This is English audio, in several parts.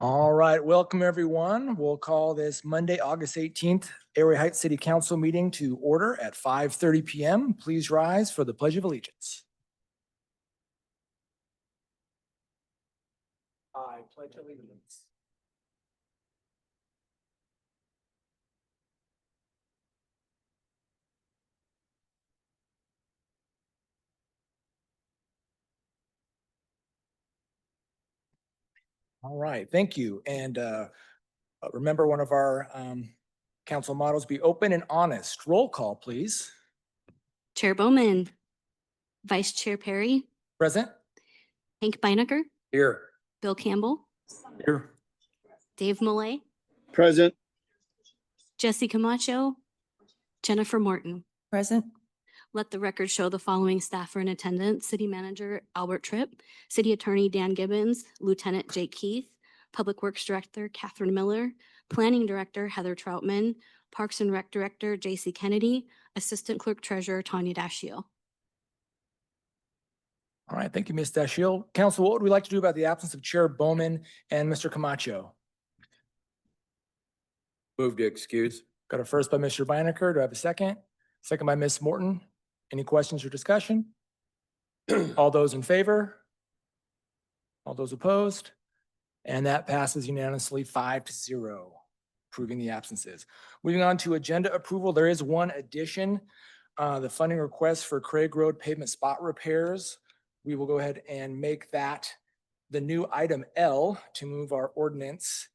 All right, welcome everyone. We'll call this Monday, August 18th, Airway Heights City Council meeting to order at 5:30 PM. Please rise for the Pledge of Allegiance. I pledge allegiance. All right, thank you. And remember, one of our council mottos, be open and honest. Roll call, please. Chair Bowman, Vice Chair Perry, Present? Hank Beinecker, Here. Bill Campbell, Here. Dave Millay, Present. Jesse Camacho, Jennifer Morton. Present. Let the record show the following staff are in attendance: City Manager Albert Tripp, City Attorney Dan Gibbons, Lieutenant Jake Keith, Public Works Director Catherine Miller, Planning Director Heather Troutman, Parks and Rec Director JC Kennedy, Assistant Clerk Treasurer Tanya Dashiell. All right, thank you, Ms. Dashiell. Council, what would we like to do about the absence of Chair Bowman and Mr. Camacho? Move to excuse. Got a first by Mr. Beinecker. Do I have a second? Second by Ms. Morton. Any questions or discussion? All those in favor? All those opposed? And that passes unanimously 5-0, approving the absences. Moving on to agenda approval, there is one addition. The funding request for Craig Road pavement spot repairs. We will go ahead and make that the new item L to move our ordinance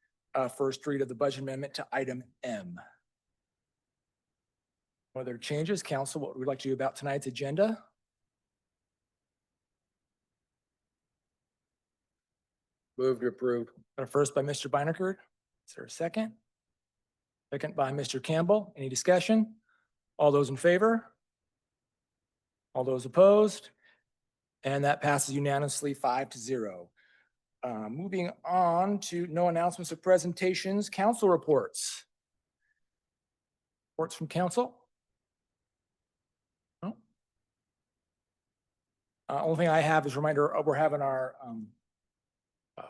first read of the budget amendment to item M. Other changes, council, what would we like to do about tonight's agenda? Move to approve. Got a first by Mr. Beinecker. Is there a second? Second by Mr. Campbell. Any discussion? All those in favor? All those opposed? And that passes unanimously 5-0. Moving on to no announcements of presentations, council reports. Reports from council? No? Only thing I have is a reminder, we're having our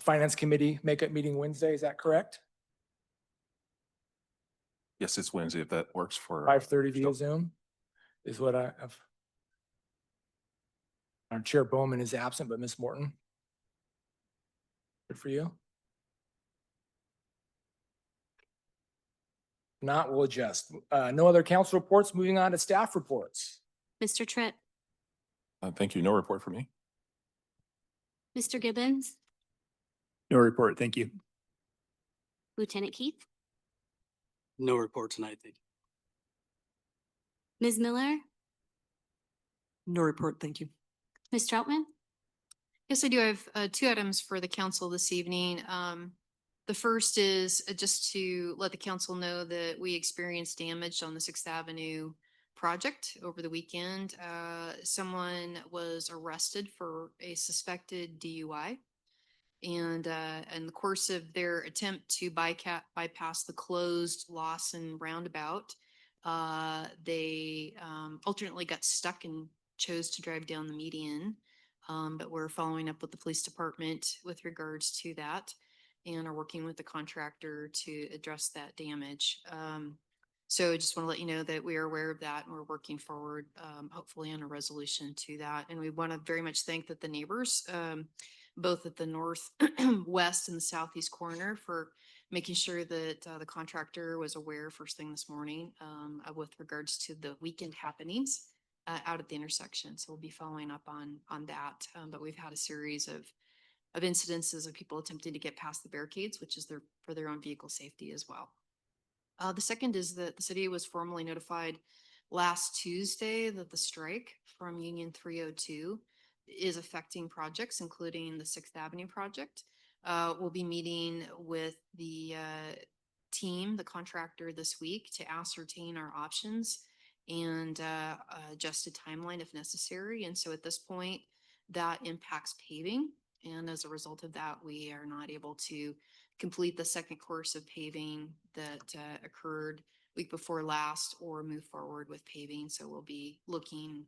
Finance Committee makeup meeting Wednesday, is that correct? Yes, it's Wednesday, if that works for. 5:30 via Zoom is what I have. Our Chair Bowman is absent, but Ms. Morton. Good for you. Not, we'll adjust. No other council reports. Moving on to staff reports. Mr. Tripp, Thank you. No report for me. Mr. Gibbons, No report, thank you. Lieutenant Keith, No report tonight, thank you. Ms. Miller, No report, thank you. Ms. Troutman. Yes, I do have two items for the council this evening. The first is just to let the council know that we experienced damage on the 6th Avenue project over the weekend. Someone was arrested for a suspected DUI. And in the course of their attempt to bypass the closed Lawson roundabout, they alternately got stuck and chose to drive down the median. But we're following up with the police department with regards to that and are working with the contractor to address that damage. So I just want to let you know that we are aware of that and we're working forward, hopefully on a resolution to that. And we want to very much thank the neighbors, both at the north, west and the southeast corner, for making sure that the contractor was aware first thing this morning with regards to the weekend happenings out at the intersection. So we'll be following up on that. But we've had a series of incidences of people attempting to get past the barricades, which is for their own vehicle safety as well. The second is that the city was formally notified last Tuesday that the strike from Union 302 is affecting projects, including the 6th Avenue project. We'll be meeting with the team, the contractor, this week to ascertain our options and adjust a timeline if necessary. And so at this point, that impacts paving. And as a result of that, we are not able to complete the second course of paving that occurred week before last or move forward with paving. So we'll be looking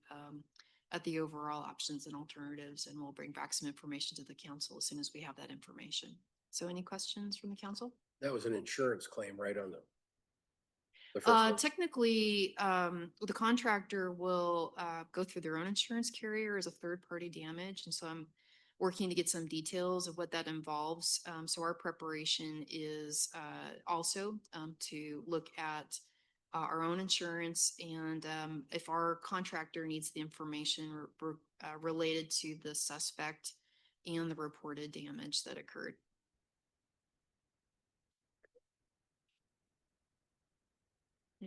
at the overall options and alternatives, and we'll bring back some information to the council as soon as we have that information. So any questions from the council? That was an insurance claim right on the first one. Technically, the contractor will go through their own insurance carrier as a third-party damage, and so I'm working to get some details of what that involves. So our preparation is also to look at our own insurance, and if our contractor needs the information related to the suspect and the reported damage that occurred.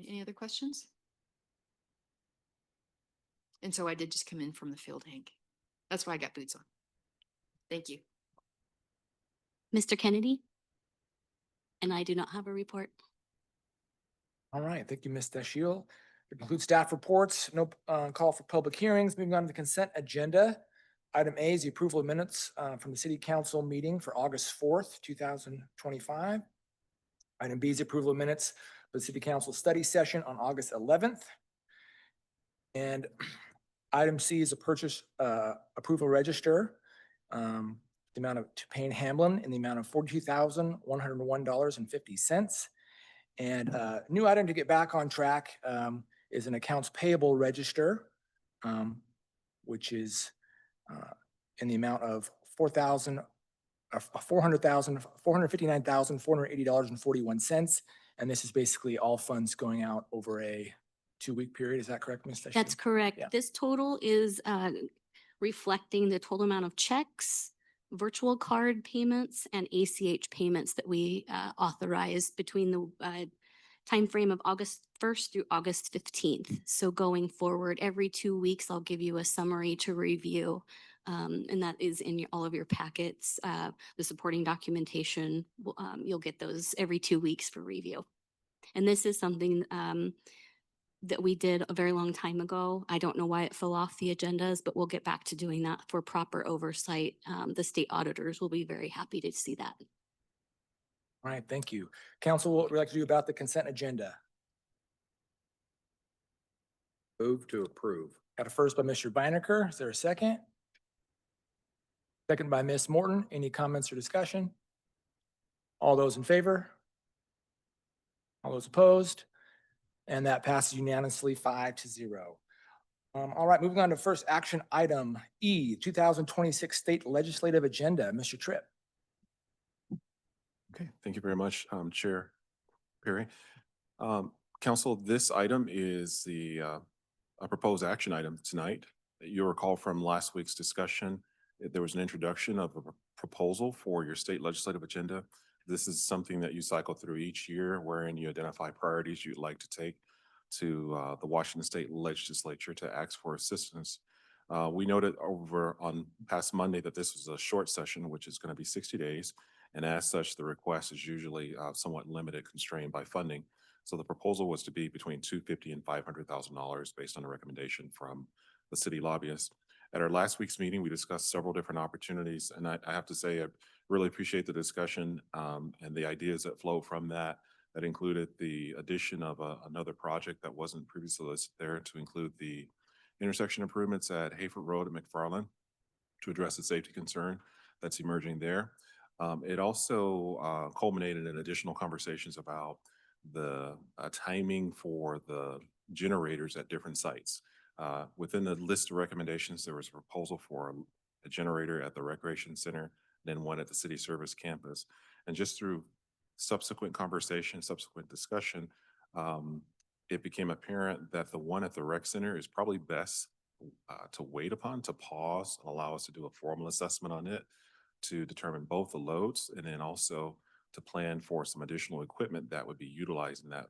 Any other questions? And so I did just come in from the field, Hank. That's why I got boots on. Thank you. Mr. Kennedy? And I do not have a report. All right, thank you, Ms. Dashiell. That concludes staff reports. No call for public hearings. Moving on to the consent agenda. Item A is the approval of minutes from the city council meeting for August 4th, 2025. Item B is the approval of minutes for the city council study session on August 11th. And item C is a purchase approval register. The amount of to Payne Hamlin in the amount of $42,101.50. And new item to get back on track is an accounts payable register, which is in the amount of $459,480.41. And this is basically all funds going out over a 2-week period. Is that correct, Ms. Dashiell? That's correct. Yeah. This total is reflecting the total amount of checks, virtual card payments, and ACH payments that we authorized between the timeframe of August 1st through August 15th. So going forward, every 2 weeks, I'll give you a summary to review. And that is in all of your packets. The supporting documentation, you'll get those every 2 weeks for review. And this is something that we did a very long time ago. I don't know why it fell off the agendas, but we'll get back to doing that for proper oversight. The state auditors will be very happy to see that. All right, thank you. Council, what would you like to do about the consent agenda? Move to approve. Got a first by Mr. Beinecker. Is there a second? Second by Ms. Morton. Any comments or discussion? All those in favor? All those opposed? And that passes unanimously 5-0. All right, moving on to first action item E, 2026 State Legislative Agenda. Mr. Tripp. Okay, thank you very much, Chair Perry. Council, this item is the a proposed action item tonight. You'll recall from last week's discussion, there was an introduction of a proposal for your state legislative agenda. This is something that you cycle through each year wherein you identify priorities you'd like to take to the Washington State Legislature to ask for assistance. We noted over on past Monday that this was a short session, which is going to be 60 days. And as such, the request is usually somewhat limited, constrained by funding. So the proposal was to be between $250,000 and $500,000 based on a recommendation from the city lobbyist. At our last week's meeting, we discussed several different opportunities, and I have to say I really appreciate the discussion and the ideas that flow from that. That included the addition of another project that wasn't previously listed there, to include the intersection improvements at Hayford Road and McFarland to address the safety concern that's emerging there. It also culminated in additional conversations about the timing for the generators at different sites. Within the list of recommendations, there was a proposal for a generator at the Recreation Center, then one at the City Service Campus. And just through subsequent conversation, subsequent discussion, it became apparent that the one at the Rec Center is probably best to wait upon, to pause, and allow us to do a formal assessment on it, to determine both the loads and then also to plan for some additional equipment that would be utilizing that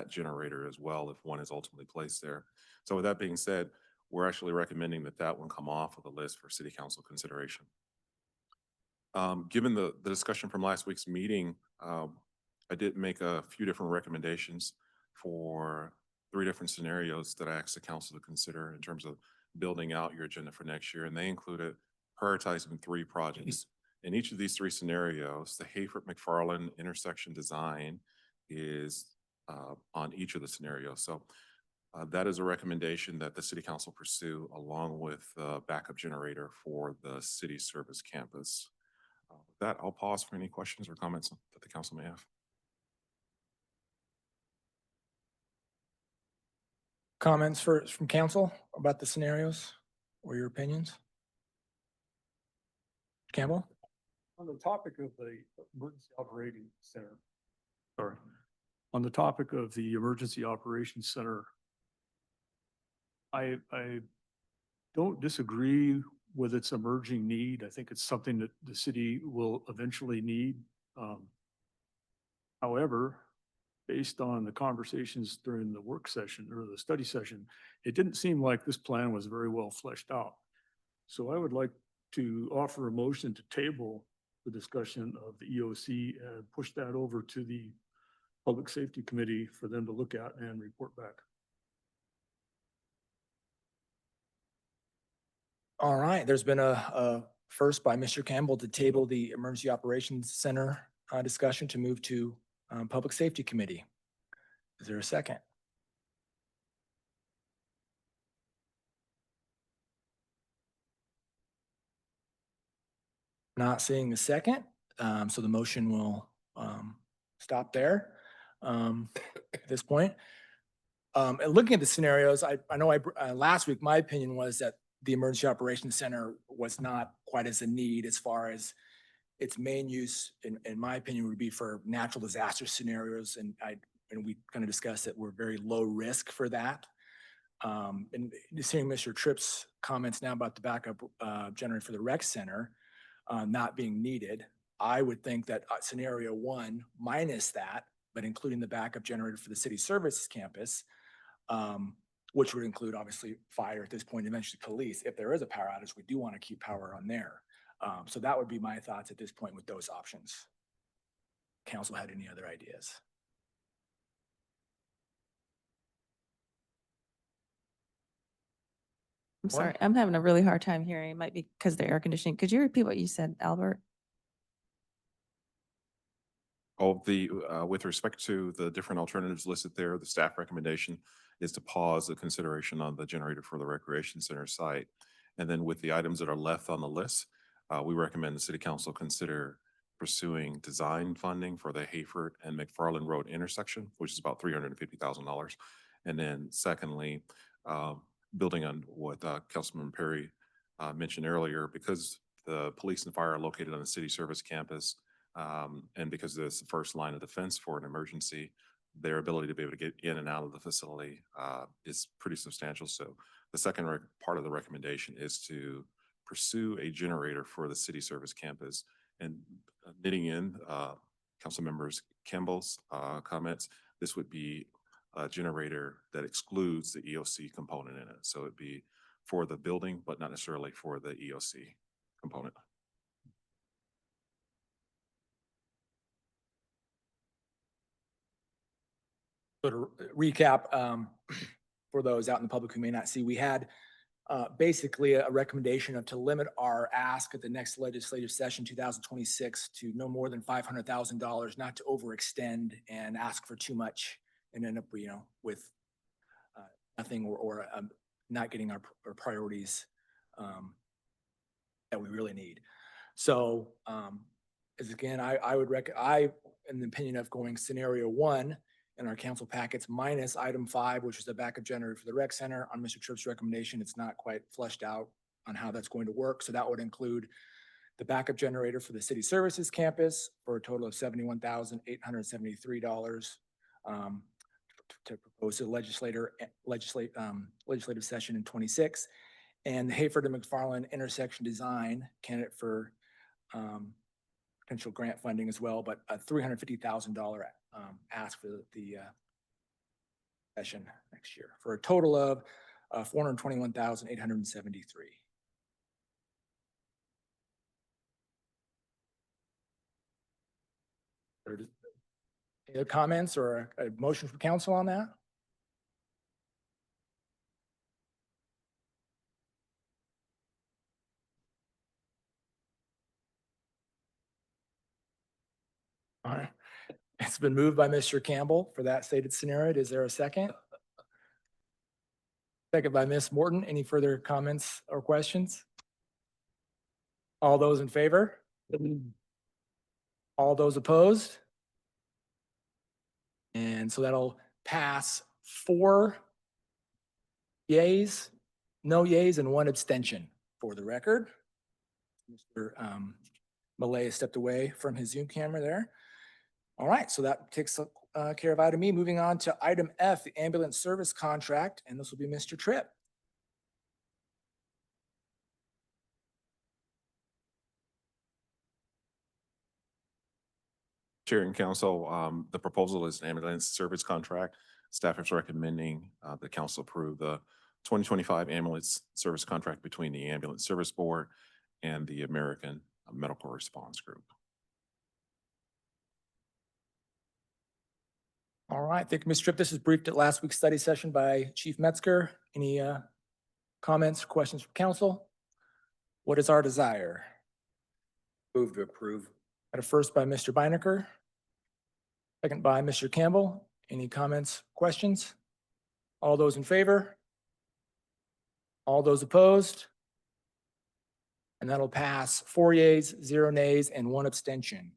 generator as well if one is ultimately placed there. So with that being said, we're actually recommending that that one come off of the list for city council consideration. Given the discussion from last week's meeting, I did make a few different recommendations for 3 different scenarios that I asked the council to consider in terms of building out your agenda for next year. And they included prioritizing 3 projects. In each of these 3 scenarios, the Hayford-McFarland intersection design is on each of the scenarios. So that is a recommendation that the city council pursue along with the backup generator for the city service campus. With that, I'll pause for any questions or comments that the council may have. Comments from council about the scenarios or your opinions? Campbell? On the topic of the emergency operating center, sorry, on the topic of the emergency operations center, I don't disagree with its emerging need. I think it's something that the city will eventually need. However, based on the conversations during the work session or the study session, it didn't seem like this plan was very well fleshed out. So I would like to offer a motion to table the discussion of the EOC and push that over to the Public Safety Committee for them to look at and report back. All right, there's been a first by Mr. Campbell to table the Emergency Operations Center discussion to move to Public Safety Committee. Is there a second? Not seeing a second, so the motion will stop there at this point. And looking at the scenarios, I know last week, my opinion was that the Emergency Operations Center was not quite as a need as far as its main use, in my opinion, would be for natural disaster scenarios. And we kind of discussed that we're very low risk for that. And seeing Mr. Tripp's comments now about the backup generator for the rec center not being needed, I would think that scenario one minus that, but including the backup generator for the city services campus, which would include obviously fire at this point, eventually police. If there is a power outage, we do want to keep power on there. So that would be my thoughts at this point with those options. Council had any other ideas? I'm sorry, I'm having a really hard time hearing. It might be because of the air conditioning. Could you repeat what you said, Albert? With respect to the different alternatives listed there, the staff recommendation is to pause the consideration on the generator for the recreation center site. And then with the items that are left on the list, we recommend the city council consider pursuing design funding for the Hayford and McFarland Road intersection, which is about $350,000. And then secondly, building on what Councilman Perry mentioned earlier, because the police and fire are located on the city service campus, and because it's the first line of defense for an emergency, their ability to be able to get in and out of the facility is pretty substantial. So the second part of the recommendation is to pursue a generator for the city service campus. And knitting in Council Members Campbell's comments, this would be a generator that excludes the EOC component in it. So it'd be for the building, but not necessarily for the EOC component. So to recap, for those out in the public who may not see, we had basically a recommendation to limit our ask at the next legislative session, 2026, to no more than $500,000, not to overextend and ask for too much and end up, with nothing or not getting our priorities that we really need. So, as again, I in the opinion of going scenario one in our council packets minus item 5, which is the backup generator for the rec center. On Mr. Tripp's recommendation, it's not quite fleshed out on how that's going to work. So that would include the backup generator for the city services campus for a total of $71,873 to propose to the legislative session in 26, and the Hayford and McFarland intersection design candidate for potential grant funding as well, but a $350,000 ask for the session next year for a total of $421,873. Any other comments or a motion from council on that? All right. It's been moved by Mr. Campbell for that stated scenario. Is there a second? Second by Ms. Morton. Any further comments or questions? All those in favor? All those opposed? And so that'll pass 4 yays, no yays, and 1 abstention for the record. Mr. Malay has stepped away from his Zoom camera there. All right, so that takes care of item E. Moving on to item F, the ambulance service contract, and this will be Mr. Tripp. Chair and council, the proposal is an ambulance service contract. Staff is recommending the council approve the 2025 ambulance service contract between the Ambulance Service Board and the American Medical Response Group. All right, thank you, Ms. Tripp. This is briefed at last week's study session by Chief Metzger. Any comments, questions from council? What is our desire? Move to approve. Got a first by Mr. Beinecker, second by Mr. Campbell. Any comments, questions? All those in favor? All those opposed? And that'll pass 4 yeas, 0 nays, and 1 abstention.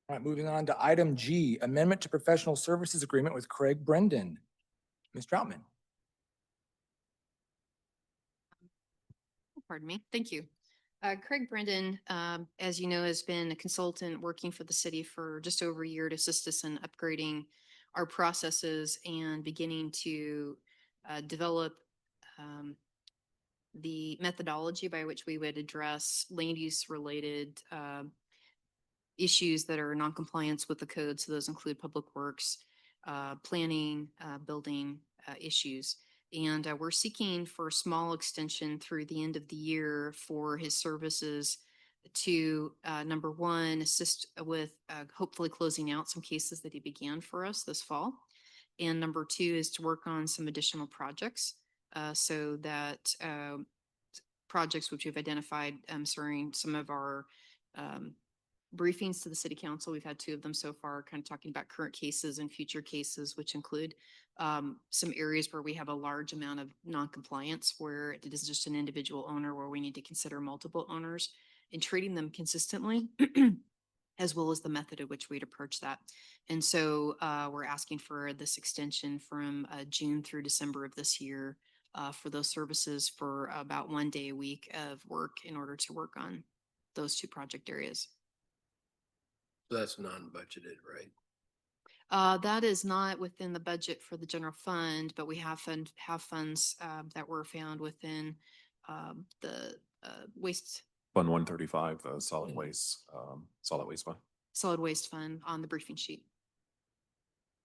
All right, moving on to item G, amendment to professional services agreement with Craig Brendan. Ms. Troutman. Pardon me. Thank you. Craig Brendan, as you know, has been a consultant working for the city for just over a year to assist us in upgrading our processes and beginning to develop the methodology by which we would address land use related issues that are non-compliance with the code. So those include public works, planning, building issues. And we're seeking for a small extension through the end of the year for his services to, number one, assist with hopefully closing out some cases that he began for us this fall. And number two is to work on some additional projects so that projects which we've identified during some of our briefings to the city council. We've had 2 of them so far, kind of talking about current cases and future cases, which include some areas where we have a large amount of non-compliance, where it is just an individual owner, where we need to consider multiple owners and treating them consistently, as well as the method at which we'd approach that. And so we're asking for this extension from June through December of this year for those services for about 1 day a week of work in order to work on those 2 project areas. So that's non-budgeted, right? That is not within the budget for the general fund, but we have funds that were found within the waste, Fund 135, the solid waste fund. solid waste fund on the briefing sheet.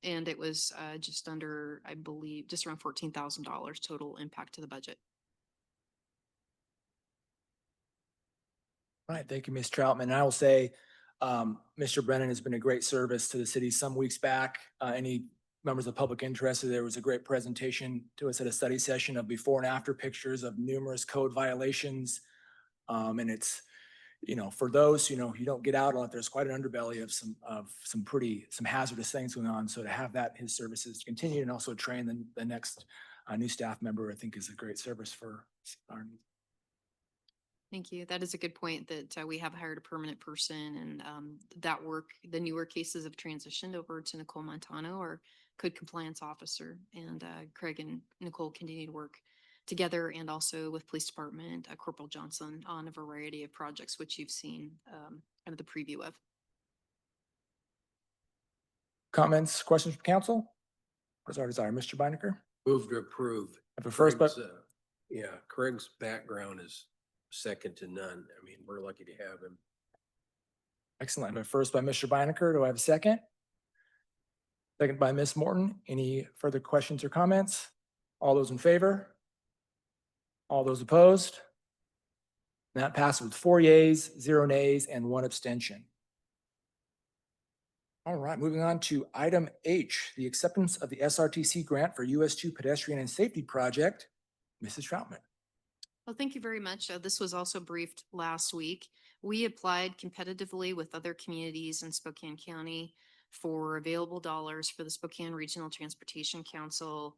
And it was just under, I believe, just around $14,000 total impact to the budget. All right, thank you, Ms. Troutman. And I will say, Mr. Brennan has been a great service to the city some weeks back. Any members of the public interested, there was a great presentation to us at a study session of before and after pictures of numerous code violations. And it's, for those, you don't get out on it, there's quite an underbelly of some hazardous things going on. So to have his services continue and also train the next new staff member, I think is a great service for our. Thank you. That is a good point that we have hired a permanent person, and that work, the newer cases have transitioned over to Nicole Montano, our code compliance officer, and Craig and Nicole continue to work together, and also with police department, Corporal Johnson, on a variety of projects, which you've seen kind of the preview of. Comments, questions from council? What is our desire? Mr. Beinecker? Move to approve. Have a first, but Craig's, yeah, Craig's background is second to none. I mean, we're lucky to have him. excellent. But first by Mr. Beinecker. Do I have a second? Second by Ms. Morton. Any further questions or comments? All those in favor? All those opposed? And that passes with 4 yeas, 0 nays, and 1 abstention. All right, moving on to item H, the acceptance of the SRTC grant for US2 pedestrian and safety project. Mrs. Troutman. Well, thank you very much. This was also briefed last week. We applied competitively with other communities in Spokane County for available dollars for the Spokane Regional Transportation Council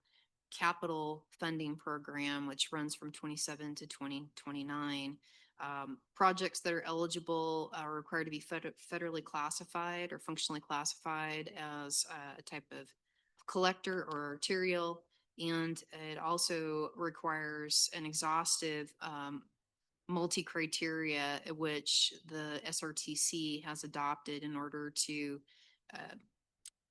capital funding program, which runs from 27 to 2029. Projects that are eligible are required to be federally classified or functionally classified as a type of collector or arterial. And it also requires an exhaustive multi-criteria which the SRTC has adopted in order to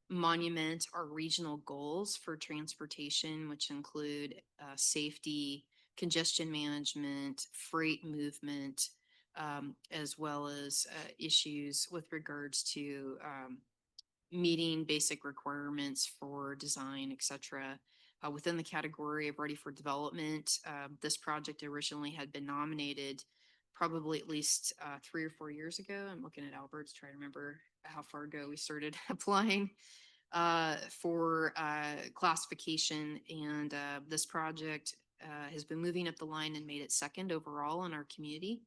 monument our regional goals for transportation, which include safety, congestion management, freight movement, as well as issues with regards to meeting basic requirements for design, et cetera. Within the category of ready for development, this project originally had been nominated probably at least 3 or 4 years ago. I'm looking at Albert to try to remember how far ago we started applying for classification. And this project has been moving up the line and made it second overall in our community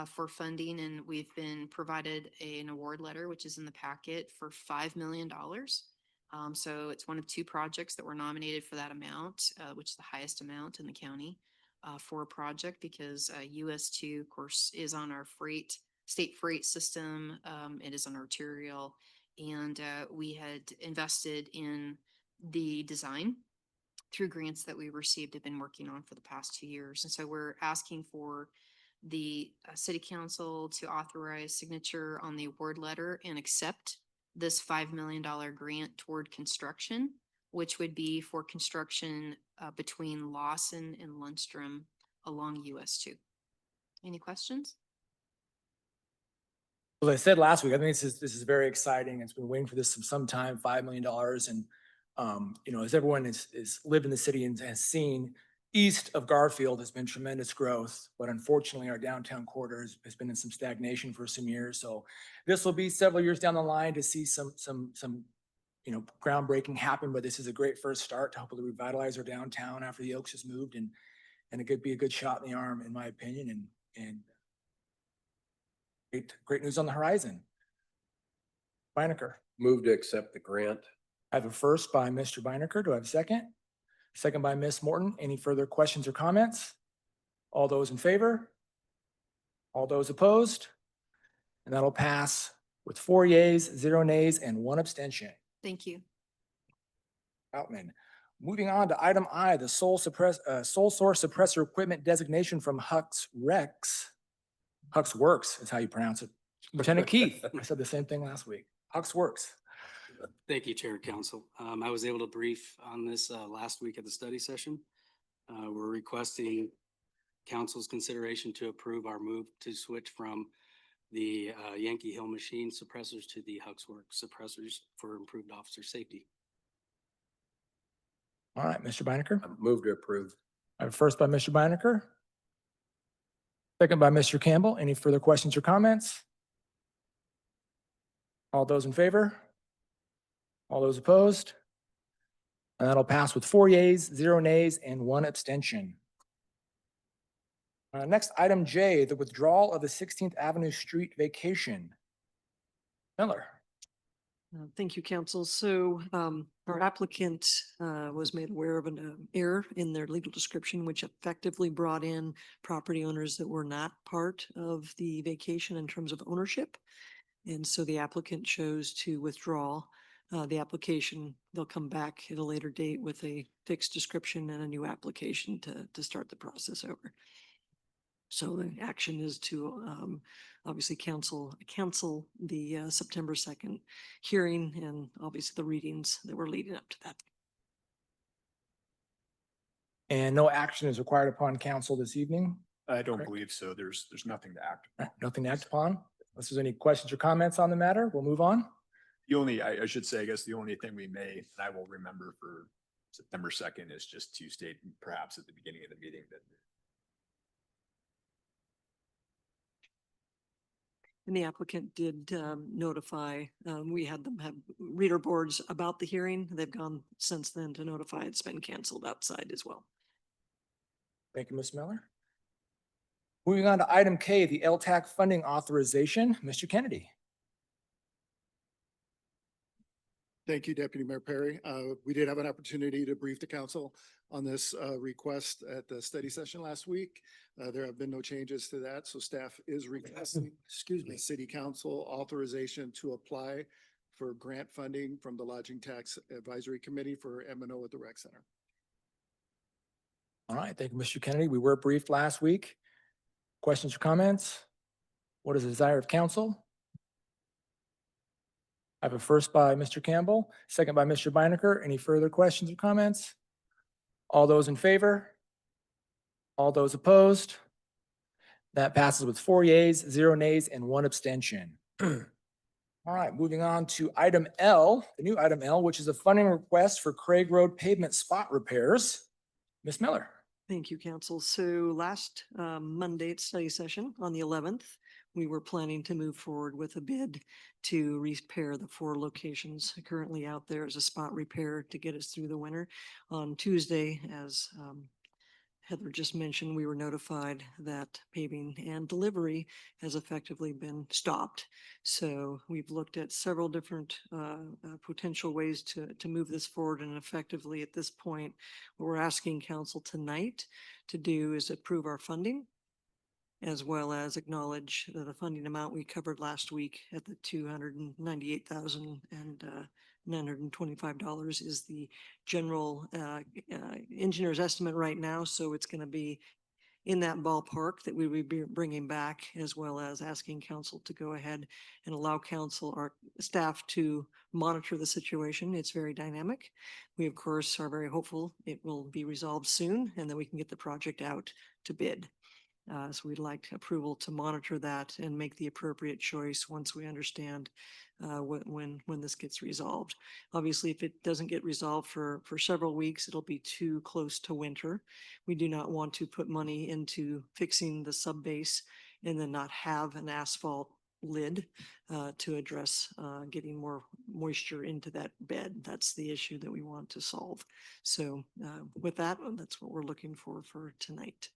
for funding. And we've been provided an award letter, which is in the packet, for $5 million. So it's one of 2 projects that were nominated for that amount, which is the highest amount in the county for a project, because US2, of course, is on our state freight system. It is an arterial, and we had invested in the design through grants that we received, have been working on for the past 2 years. And so we're asking for the city council to authorize signature on the award letter and accept this $5 million grant toward construction, which would be for construction between Lawson and Lundstrom along US2. Any questions? As I said last week, I think this is very exciting. It's been waiting for this some time, $5 million. And, you know, as everyone is lived in the city and has seen, east of Garfield has been tremendous growth, but unfortunately our downtown corridor has been in some stagnation for some years. So this will be several years down the line to see some you know, groundbreaking happen, but this is a great first start to hopefully revitalize our downtown after the Oaks has moved, and it could be a good shot in the arm, in my opinion, and great news on the horizon. Beinecker. Move to accept the grant. I have a first by Mr. Beinecker. Do I have a second? Second by Ms. Morton. Any further questions or comments? All those in favor? All those opposed? And that'll pass with 4 yeas, 0 nays, and 1 abstention. Thank you. Outman. Moving on to item I, the sole source suppressor equipment designation from Hux Works is how you pronounce it. Lieutenant Keith, I said the same thing last week. Hux Works. Thank you, Chair Council. I was able to brief on this last week at the study session. We're requesting council's consideration to approve our move to switch from the Yankee Hill machine suppressors to the Huxworks suppressors for improved officer safety. All right, Mr. Beinecker. Move to approve. I have a first by Mr. Beinecker. Second by Mr. Campbell. Any further questions or comments? All those in favor? All those opposed? And that'll pass with 4 yeas, 0 nays, and 1 abstention. Next, item J, the withdrawal of the 16th Avenue Street vacation. Miller. Thank you, council. So our applicant was made aware of an error in their legal description, which effectively brought in property owners that were not part of the vacation in terms of ownership. And so the applicant chose to withdraw the application. They'll come back at a later date with a fixed description and a new application to start the process over. So the action is to obviously cancel the September 2nd hearing and obviously the readings that were leading up to that. And no action is required upon council this evening. I don't Correct. believe so. There's nothing to act. All right, nothing to act upon. Unless there's any questions or comments on the matter, we'll move on. The only, I should say, I guess the only thing we may, and I will remember for September 2nd is just to state perhaps at the beginning of the meeting that And the applicant did notify, we had them have reader boards about the hearing. They've gone since then to notify it's been canceled outside as well. Thank you, Ms. Miller. Moving on to item K, the LTAC funding authorization. Mr. Kennedy. Thank you, Deputy Mayor Perry. We did have an opportunity to brief the council on this request at the study session last week. There have been no changes to that, so staff is requesting, the city council authorization to apply for grant funding from the Lodging Tax Advisory Committee for M&O at the Rec Center. All right, thank you, Mr. Kennedy. We were briefed last week. Questions or comments? What is the desire of council? I have a first by Mr. Campbell, second by Mr. Beinecker. Any further questions or comments? All those in favor? All those opposed? That passes with 4 yeas, 0 nays, and 1 abstention. All right, moving on to item L, the new item L, which is a funding request for Craig Road pavement spot repairs. Ms. Miller. Thank you, council. So last Monday at study session on the 11th, we were planning to move forward with a bid to repair the 4 locations currently out there as a spot repair to get us through the winter. On Tuesday, as Heather just mentioned, we were notified that paving and delivery has effectively been stopped. So we've looked at several different potential ways to move this forward, and effectively at this point, what we're asking council tonight to do is approve our funding, as well as acknowledge the funding amount we covered last week at the $298,925 is the general engineer's estimate right now. So it's going to be in that ballpark that we would be bringing back, as well as asking council to go ahead and allow council, our staff, to monitor the situation. It's very dynamic. We, of course, are very hopeful it will be resolved soon and that we can get the project out to bid. So we'd like approval to monitor that and make the appropriate choice once we understand when this gets resolved. Obviously, if it doesn't get resolved for several weeks, it'll be too close to winter. We do not want to put money into fixing the sub base and then not have an asphalt lid to address getting more moisture into that bed. That's the issue that we want to solve. So with that, that's what we're looking for tonight.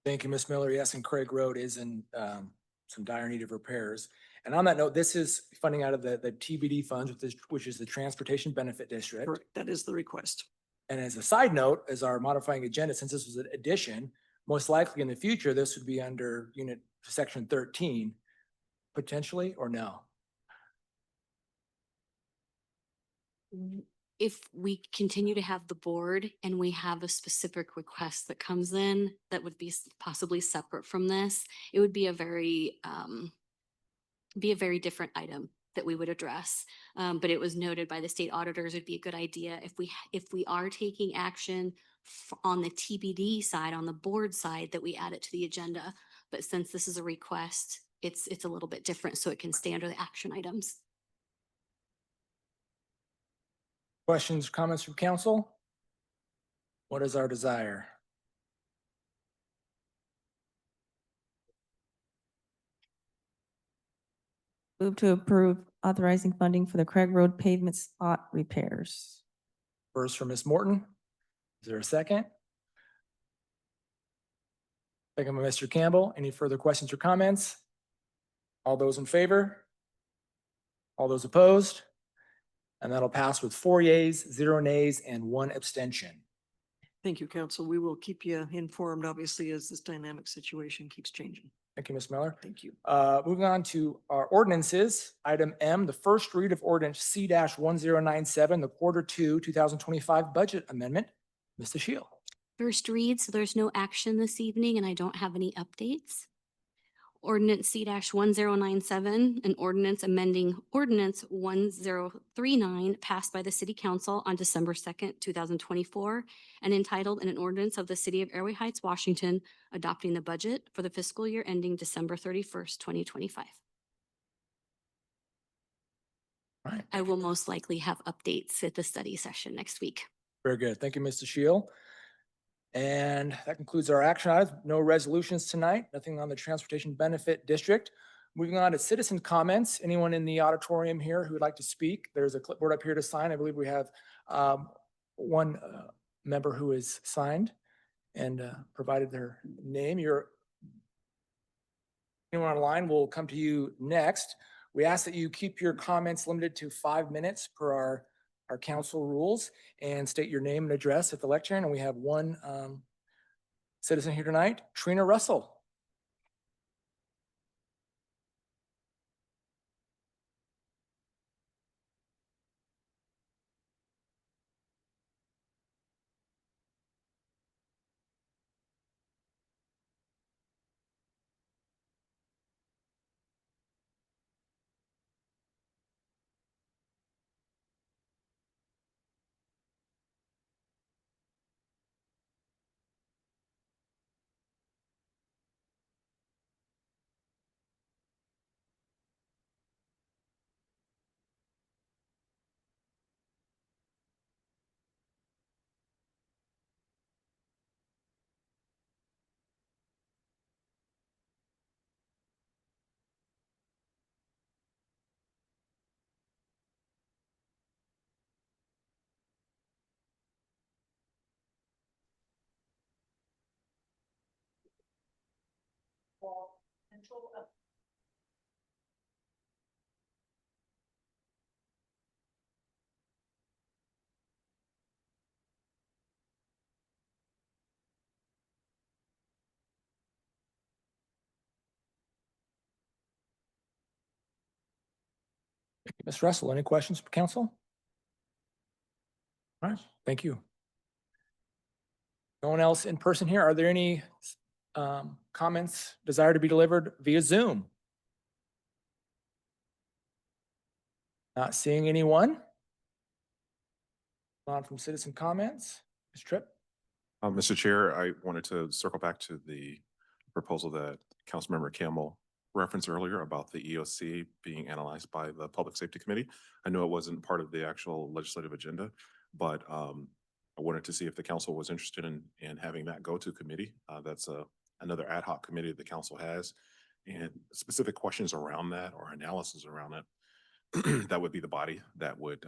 Thank you, Ms. Miller. Yes, and Craig Road is in some dire need of repairs. And on that note, this is funding out of the TBD funds, which is the Transportation Benefit District. Correct. That is the request. And as a side note, as our modifying agenda, since this was an addition, most likely in the future, this would be under unit section 13, potentially, or no? If we continue to have the board and we have a specific request that comes in that would be possibly separate from this, it would be a very different item that we would address. But it was noted by the state auditors, it'd be a good idea if we are taking action on the TBD side, on the board side, that we add it to the agenda. But since this is a request, it's a little bit different, so it can stay under the action items. Questions, comments from council? What is our desire? Move to approve authorizing funding for the Craig Road pavement spot repairs. First from Ms. Morton. Is there a second? Second by Mr. Campbell. Any further questions or comments? All those in favor? All those opposed? And that'll pass with 4 yeas, 0 nays, and 1 abstention. Thank you, council. We will keep you informed, obviously, as this dynamic situation keeps changing. Thank you, Ms. Miller. Thank you. Moving on to our ordinances, item M, the first read of ordinance C-1097, the Q2 2025 budget amendment. Mr. Shield. First read, so there's no action this evening and I don't have any updates. Ordinance C-1097, an ordinance amending ordinance 1039 passed by the city council on December 2nd, 2024, and entitled an ordinance of the city of Airway Heights, Washington, adopting the budget for the fiscal year ending December 31st, 2025. All right. I will most likely have updates at the study session next week. Very good. Thank you, Mr. Shield. And that concludes our action items. No resolutions tonight, nothing on the Transportation Benefit District. Moving on to citizen comments. Anyone in the auditorium here who would like to speak? There's a clipboard up here to sign. I believe we have one member who is signed and provided their name. Anyone online will come to you next. We ask that you keep your comments limited to 5 minutes per our council rules and state your name and address at the lectern. And we have one citizen here tonight, Trina Russell. Ms. Russell, any questions for council? All right, thank you. No one else in person here? Are there any comments desired to be delivered via Zoom? Not seeing anyone. On from citizen comments, Ms. Tripp? Mr. Chair, I wanted to circle back to the proposal that Councilmember Campbell referenced earlier about the EOC being analyzed by the Public Safety Committee. I know it wasn't part of the actual legislative agenda, but I wanted to see if the council was interested in having that go to committee. That's another ad hoc committee the council has, and specific questions around that or analysis around that, that would be the body that would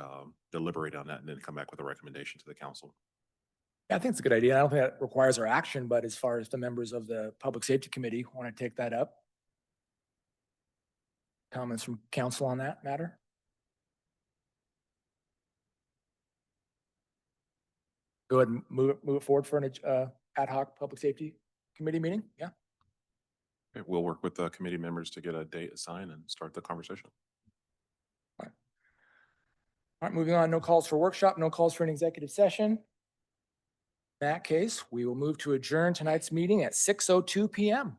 deliberate on that and then come back with a recommendation to the council. Yeah, I think it's a good idea. I don't think that requires our action, but as far as the members of the Public Safety Committee want to take that up. Comments from council on that matter? Go ahead and move it forward for an ad hoc Public Safety Committee meeting. Yeah. Okay, we'll work with the committee members to get a date assigned and start the conversation. All right, moving on. No calls for workshop, no calls for an executive session. In that case, we will move to adjourn tonight's meeting at 6:02 p.m.